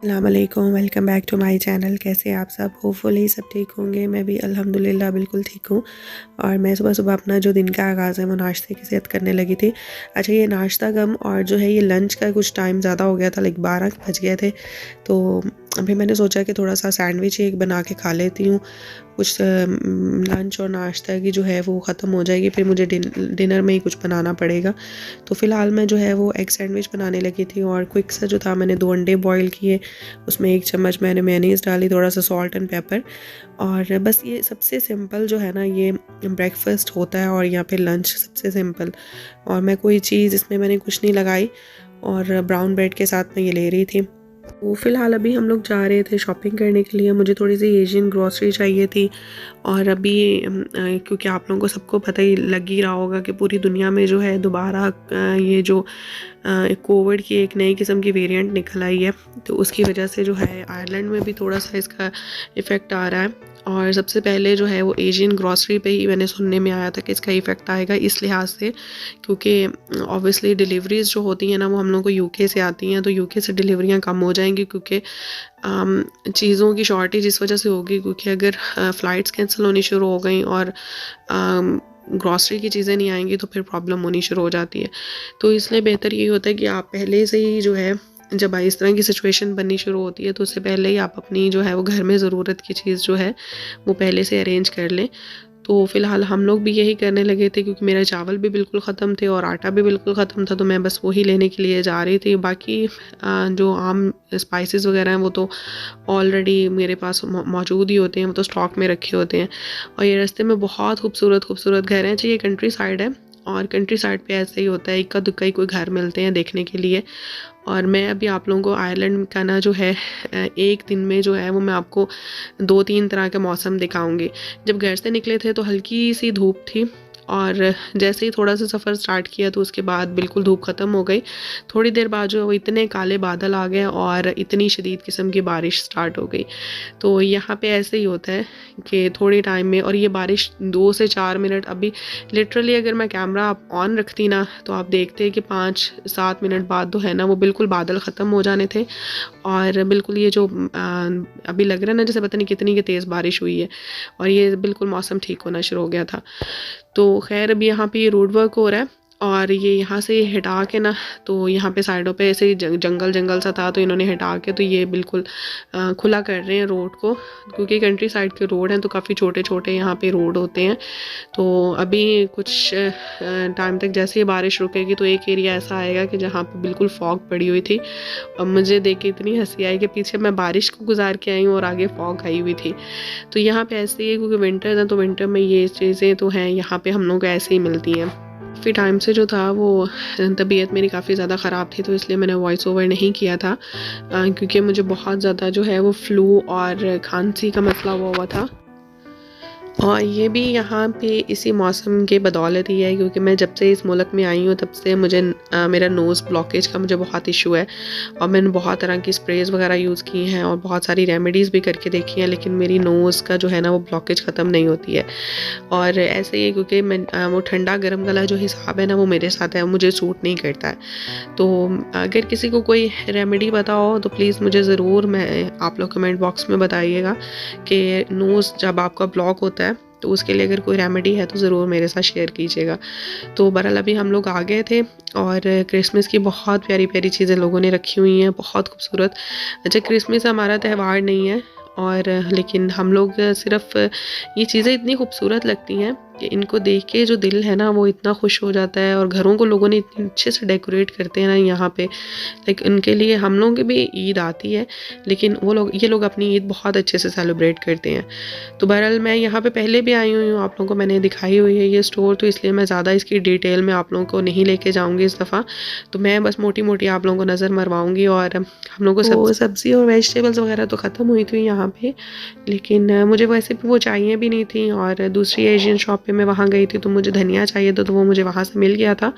अस्सलामुअलैकुम, welcome back to my channel. कैसे आप सब? होपफुली सब ठीक होंगे। मैं भी अल्हम्दुलिल्लाह बिल्कुल ठीक हूँ। और मैं सुबह सुबह अपना जो दिन का आगाज़ है वो नाश्ते की सेहत करने लगी थी। अच्छा, ये नाश्ता कम और जो है ये लंच का कुछ टाइम ज़्यादा हो गया था, लाइक 12 बज गए थे। तो अभी मैंने सोचा कि थोड़ा सा सैंडविच एक बना के खा लेती हूँ। कुछ लंच और नाश्ता की जो है वो ख़त्म हो जाएगी, फिर मुझे डिनर में ही कुछ बनाना पड़ेगा। तो फ़िलहाल मैं जो है वो एग सैंडविच बनाने लगी थी और क्विक सा जो था, मैंने 2 अंडे बॉईल किए, उसमें 1 चम्मच मैंने मेयोनीज़ डाली, थोड़ा सा सॉल्ट एंड पेपर। और बस ये सबसे सिंपल जो है ना ये ब्रेकफास्ट होता है, और यहाँ पे लंच सबसे सिंपल। और मैं कोई चीज़ इसमें मैंने कुछ नहीं लगाई, और ब्राउन ब्रेड के साथ मैं ये ले रही थी। तो फ़िलहाल अभी हम लोग जा रहे थे शॉपिंग करने के लिए। मुझे थोड़ी सी एशियन ग्रॉसरी चाहिए थी। और अभी क्योंकि आप लोगों को सबको पता ही लग ही रहा होगा कि पूरी दुनिया में जो है दोबारा ये जो कोविड की एक नई किस्म की वेरिएंट निकल आई है, तो उसकी वजह से जो है आयरलैंड में भी थोड़ा सा इसका इफ़ेक्ट आ रहा है। और सबसे पहले जो है वो एशियन ग्रॉसरी पे ही मैंने सुनने में आया था कि इसका इफ़ेक्ट आएगा, इस लिहाज से क्योंकि ऑब्वियसली डिलीवरीज़ जो होती हैं ना वो हम लोग को यूके से आती हैं, तो यूके से डिलीवरियाँ कम हो जाएंगी, क्योंकि चीज़ों की शॉर्टेज इस वजह से होगी, क्योंकि अगर फ़्लाइट्स कैंसिल होनी शुरू हो गई और ग्रॉसरी की चीज़ें नहीं आएंगी तो फिर प्रॉब्लम होनी शुरू हो जाती है। तो इसलिए बेहतर यही होता है कि आप पहले से ही जो है, जब इस तरह की सिचुएशन बननी शुरू होती है तो उससे पहले ही आप अपनी जो है वो घर में ज़रूरत की चीज़ जो है वो पहले से अरेंज कर लें। तो फ़िलहाल हम लोग भी यही करने लगे थे, क्योंकि मेरा चावल भी बिल्कुल ख़त्म थे और आटा भी बिल्कुल ख़त्म था, तो मैं बस वही लेने के लिए जा रही थी। बाकी जो आम स्पाइसेस वगैरह हैं वो तो ऑलरेडी मेरे पास मौजूद ही होते हैं, वो तो स्टॉक में रखे होते हैं। और ये रास्ते में बहुत खूबसूरत खूबसूरत घर हैं। चाहिए कंट्री साइड है, और कंट्री साइड पे ऐसे ही होता है, इक्का दुक्का ही कोई घर मिलते हैं देखने के लिए। और मैं अभी आप लोगों को आयरलैंड का ना जो है एक दिन में जो है वो मैं आपको 2-3 तरह के मौसम दिखाऊंगी। जब घर से निकले थे तो हल्की सी धूप थी, और जैसे ही थोड़ा सा सफ़र स्टार्ट किया तो उसके बाद बिल्कुल धूप ख़त्म हो गई। थोड़ी देर बाद जो है वो इतने काले बादल आ गए और इतनी शदीद किस्म की बारिश स्टार्ट हो गई। तो यहाँ पे ऐसे ही होता है कि थोड़ी टाइम में, और ये बारिश 2 से 4 मिनट, अभी लिटरली अगर मैं कैमरा ऑन रखती ना तो आप देखते कि 5-7 मिनट बाद तो है ना वो बिल्कुल बादल ख़त्म हो जाने थे। और बिल्कुल ये जो अभी लग रहा है ना जैसे पता नहीं कितनी की तेज़ बारिश हुई है, और ये बिल्कुल मौसम ठीक होना शुरू हो गया था। तो खैर अभी यहाँ पे ये रोड वर्क हो रहा है, और ये यहाँ से हटा के ना, तो यहाँ पे साइडों पे ऐसे ही जंगल जंगल सा था, तो इन्होंने हटा के तो ये बिल्कुल खुला कर रहे हैं रोड को, क्योंकि कंट्री साइड के रोड हैं तो काफ़ी छोटे छोटे यहाँ पे रोड होते हैं। तो अभी कुछ टाइम तक जैसे ही बारिश रुकेगी तो एक एरिया ऐसा आएगा कि जहाँ पे बिल्कुल फॉग पड़ी हुई थी, और मुझे देख के इतनी हंसी आई कि पीछे मैं बारिश को गुजार के आई हूँ और आगे फॉग आई हुई थी। तो यहाँ पे ऐसे ही है, क्योंकि विंटर है तो विंटर में ये चीज़ें तो हैं यहाँ पे हम लोग को ऐसे ही मिलती हैं। काफ़ी टाइम से जो था वो तबीयत मेरी काफ़ी ज़्यादा ख़राब थी, तो इसलिए मैंने वॉइस ओवर नहीं किया था, क्योंकि मुझे बहुत ज़्यादा जो है वो फ्लू और खांसी का मसला हुआ था। और ये भी यहाँ पे इसी मौसम के बदौलत ही है, क्योंकि मैं जब से इस मुल्क में आई हूँ तब से मुझे मेरा नोज़ ब्लॉकेज का मुझे बहुत इशू है, और मैंने बहुत तरह की स्प्रेज़ वगैरह यूज़ की हैं और बहुत सारी रेमेडीज़ भी करके देखी हैं, लेकिन मेरी नोज़ का जो है ना वो ब्लॉकेज ख़त्म नहीं होती है। और ऐसे ही क्योंकि मैं वो ठंडा गर्म वाला जो हिसाब है ना वो मेरे साथ है, मुझे सूट नहीं करता है। तो अगर किसी को कोई रेमेडी पता हो तो प्लीज़ मुझे ज़रूर आप लोग कमेंट बॉक्स में बताइएगा कि नोज़ जब आपका ब्लॉक होता है तो उसके लिए अगर कोई रेमेडी है तो ज़रूर मेरे साथ शेयर कीजिएगा। तो बहरहाल अभी हम लोग आ गए थे, और क्रिसमस की बहुत प्यारी प्यारी चीज़ें लोगों ने रखी हुई हैं, बहुत खूबसूरत। अच्छा, क्रिसमस हमारा त्यौहार नहीं है, और लेकिन हम लोग सिर्फ ये चीज़ें इतनी खूबसूरत लगती हैं कि इनको देख के जो दिल है ना वो इतना खुश हो जाता है, और घरों को लोगों ने इतने अच्छे से डेकोरेट करते हैं ना यहाँ पे। लाइक उनके लिए हम लोगों की भी ईद आती है, लेकिन ये लोग अपनी ईद बहुत अच्छे से सेलिब्रेट करते हैं। तो बहरहाल मैं यहाँ पे पहले भी आई हुई हूँ, आप लोगों को मैंने दिखाई हुई है ये स्टोर, तो इसलिए मैं ज़्यादा इसकी डिटेल में आप लोगों को नहीं लेके जाऊँगी इस दफ़ा। तो मैं बस मोटी मोटी आप लोगों को नज़र मरवाऊँगी। और हम लोगों को सब्ज़ी और वेजिटेबल्स वगैरह तो ख़त्म हुई थी यहाँ पे, लेकिन मुझे वैसे भी वो चाहिए भी नहीं थी। और दूसरी एशियन शॉप पे मैं वहाँ गई थी तो मुझे धनिया चाहिए था, तो वो मुझे वहाँ से मिल गया था।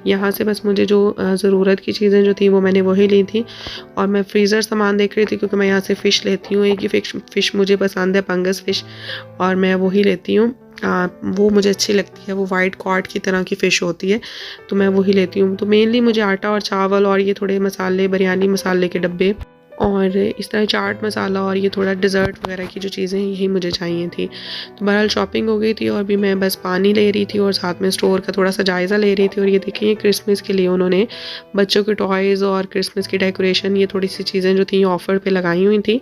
यहाँ से बस मुझे जो ज़रूरत की चीज़ें जो थी वो मैंने वही ली थी। और मैं फ्रीज़र सामान देख रही थी, क्योंकि मैं यहाँ से फ़िश लेती हूँ, एक ही फ़िश मुझे पसंद है, पंगस फ़िश, और मैं वही लेती हूँ। वो मुझे अच्छी लगती है, वो वाइट कॉड की तरह की फ़िश होती है, तो मैं वही लेती हूँ। तो मेनली मुझे आटा और चावल और ये थोड़े मसाले, बिरयानी मसाले के डब्बे और इस तरह चाट मसाला और ये थोड़ा डिज़र्ट वगैरह की जो चीज़ें हैं यही मुझे चाहिए थी। तो बहरहाल शॉपिंग हो गई थी और भी मैं बस पानी ले रही थी और साथ में स्टोर का थोड़ा सा जायज़ा ले रही थी। और ये देखिए क्रिसमस के लिए उन्होंने बच्चों के टॉयज़ और क्रिसमस की डेकोरेशन ये थोड़ी सी चीज़ें जो थी ऑफ़र पे लगाई हुई थी,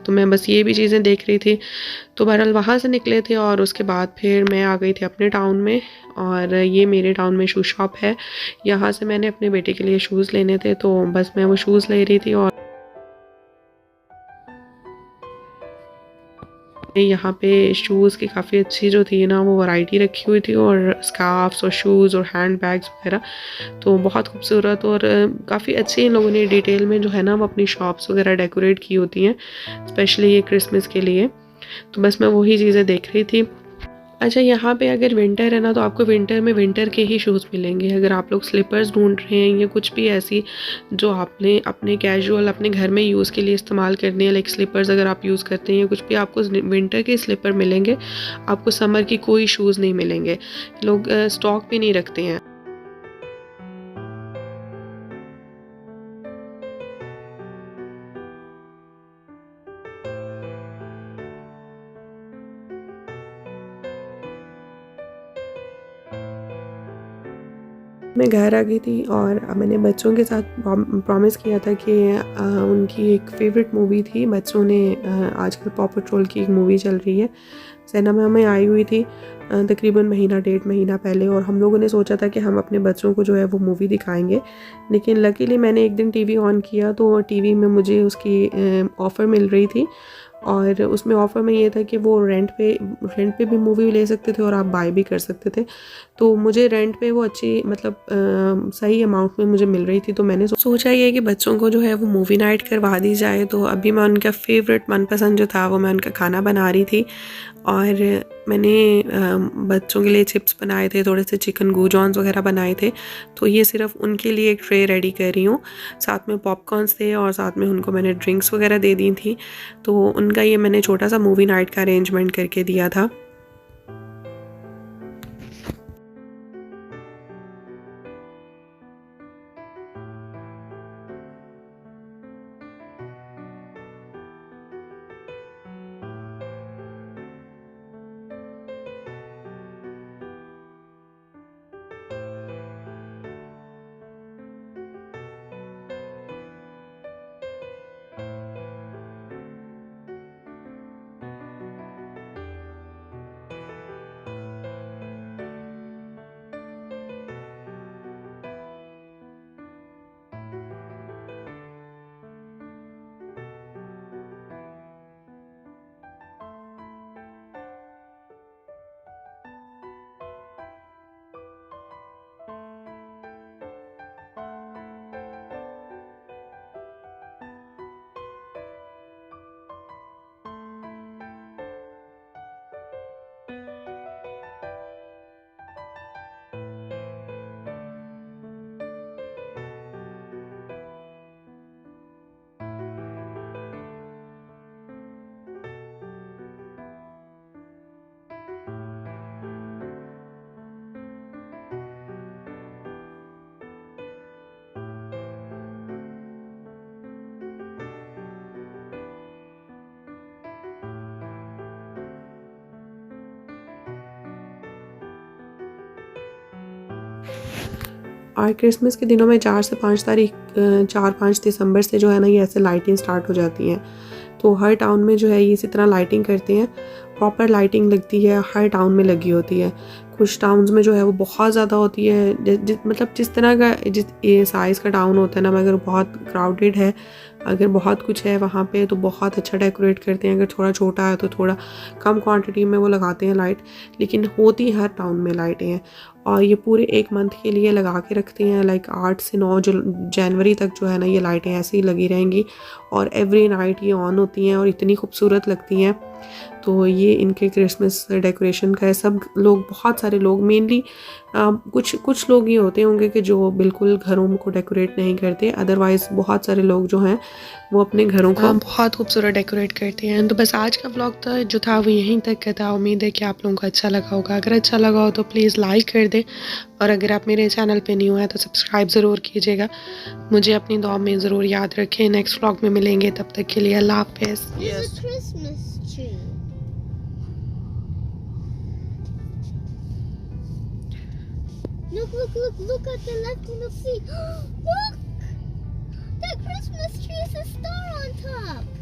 तो मैं बस ये भी चीज़ें देख रही थी। तो बहरहाल वहाँ से निकले थे और उसके बाद फिर मैं आ गई थी अपने टाउन में। और ये मेरे टाउन में शू शॉप है, यहाँ से मैंने अपने बेटे के लिए शूज़ लेने थे, तो बस मैं वो शूज़ ले रही थी। और यहाँ पे शूज़ की काफ़ी अच्छी जो थी ना वो वैरायटी रखी हुई थी, और स्कार्फ्स और शूज़ और हैंड बैग्स वगैरह, तो बहुत खूबसूरत और काफ़ी अच्छी इन लोगों ने डिटेल में जो है ना वो अपनी शॉप्स वगैरह डेकोरेट की होती हैं स्पेशली ये क्रिसमस के लिए। तो बस मैं वही चीज़ें देख रही थी। अच्छा, यहाँ पे अगर विंटर है ना तो आपको विंटर में विंटर के ही शूज़ मिलेंगे। अगर आप लोग स्लीपर्स ढूंढ रहे हैं या कुछ भी ऐसी जो आपने अपने कैजुअल अपने घर में यूज़ के लिए इस्तेमाल करनी है, लाइक स्लीपर्स अगर आप यूज़ करते हैं या कुछ भी, आपको विंटर के स्लीपर मिलेंगे। आपको समर की कोई शूज़ नहीं मिलेंगे, लोग स्टॉक भी नहीं रखते हैं। मैं घर आ गई थी और मैंने बच्चों के साथ प्रॉमिस किया था कि उनकी एक फ़ेवरेट मूवी थी, बच्चों ने आजकल पॉ पेट्रोल की एक मूवी चल रही है, सिनेमा में आई हुई थी तकरीबन महीना डेढ़ महीना पहले, और हम लोगों ने सोचा था कि हम अपने बच्चों को जो है वो मूवी दिखाएंगे। लेकिन लकीली मैंने एक दिन टीवी ऑन किया तो टीवी में मुझे उसकी ऑफ़र मिल रही थी, और उसमें ऑफ़र में ये था कि वो रेंट पे भी मूवी ले सकते थे और आप बाय भी कर सकते थे। तो मुझे रेंट पे वो अच्छी मतलब सही अमाउंट में मुझे मिल रही थी, तो मैंने सोचा ये कि बच्चों को जो है वो मूवी नाइट करवा दी जाए। तो अभी मैं उनका फ़ेवरेट मनपसंद जो था वो मैं उनका खाना बना रही थी, और मैंने बच्चों के लिए चिप्स बनाए थे, थोड़े से चिकन गूजॉन्स वगैरह बनाए थे। तो ये सिर्फ उनके लिए एक ट्रे रेडी कर रही हूँ, साथ में पॉपकॉर्न्स थे और साथ में उनको मैंने ड्रिंक्स वगैरह दे दी थी। तो उनका ये मैंने छोटा सा मूवी नाइट का अरेंजमेंट करके दिया था। और क्रिसमस के दिनों में 4 दिसंबर से जो है ना ये ऐसे लाइटिंग स्टार्ट हो जाती हैं। तो हर टाउन में जो है ये इसी तरह लाइटिंग करते हैं, प्रॉपर लाइटिंग लगती है, हर टाउन में लगी होती है। कुछ टाउन्स में जो है वो बहुत ज़्यादा होती है, मतलब जिस तरह का जिस ये साइज़ का टाउन होता है ना, अगर बहुत क्राउडेड है, अगर बहुत कुछ है वहाँ पे तो बहुत अच्छा डेकोरेट करते हैं। अगर थोड़ा छोटा है तो थोड़ा कम क्वांटिटी में वो लगाते हैं लाइट, लेकिन होती हर टाउन में लाइटें हैं। और ये पूरे 1 मंथ के लिए लगा के रखते हैं, लाइक 8 से 9 जनवरी तक जो है ना ये लाइटें ऐसे ही लगी रहेंगी और एवरी नाइट ये ऑन होती हैं और इतनी खूबसूरत लगती हैं। तो ये इनके क्रिसमस डेकोरेशन का है। सब लोग, बहुत सारे लोग, मेनली कुछ लोग ये होते होंगे कि जो बिल्कुल घरों को डेकोरेट नहीं करते, अदरवाइज़ बहुत सारे लोग जो हैं वो अपने घरों को बहुत खूबसूरत डेकोरेट करते हैं। तो बस आज का व्लॉग जो था वो यहीं तक का था। उम्मीद है कि आप लोगों को अच्छा लगा होगा। अगर अच्छा लगा हो तो प्लीज़ लाइक कर दें, और अगर आप मेरे चैनल पे न्यू हैं तो सब्सक्राइब ज़रूर कीजिएगा। मुझे अपनी दुआ में ज़रूर याद रखें। नेक्स्ट व्लॉग में मिलेंगे, तब तक के लिए अल्लाह हाफ़िज़। Look at the left in the sea. Look! That Christmas tree is a star on top.